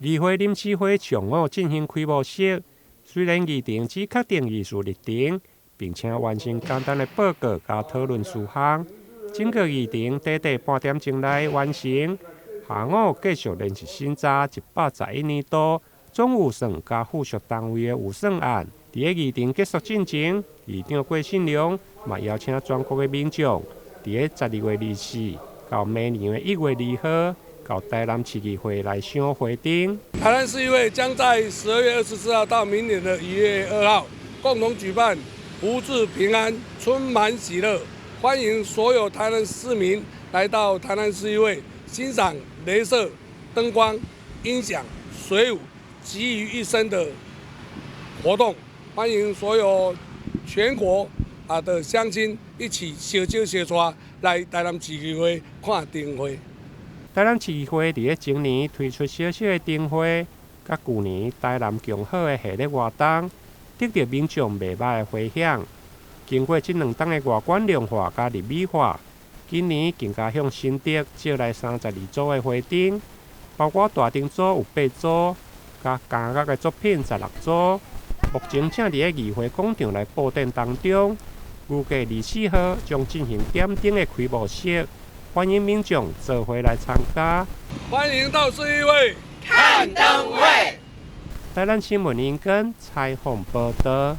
议会临时会上午进行开幕式，虽然议程只确定议事日程，并且完成简单的报告加讨论事项，整个议程短短半点钟内完成。下午继续练习审查111年度总预算加附属单位的预算案。在议程结束进前，议长郭信良嘛邀请全国的民众，在12月24到明年的1月2号，到台南市议会来上会场。台南市议会将在12月24号到明年的1月2号，共同举办福至平安、春满喜乐，欢迎所有台南市民来到台南市议会欣赏雷射、灯光、音响、水舞集于一身的活动。欢迎所有全国的乡亲一起小酒小菜来台南市议会看灯会。台南市议会伫前年推出小小的灯会，甲去年台南共好的系列活动，得到民众袂歹的回响。经过这2档的外观亮化加立美化，今年更加向新竹招来32组的花灯，包括大灯组有8组，加加乐的作品16组。目前正伫议会广场来布展当中，预计24号将进行点灯的开幕式，欢迎民众做伙来参加。欢迎到市议会看灯会。台南新闻引根采访报道。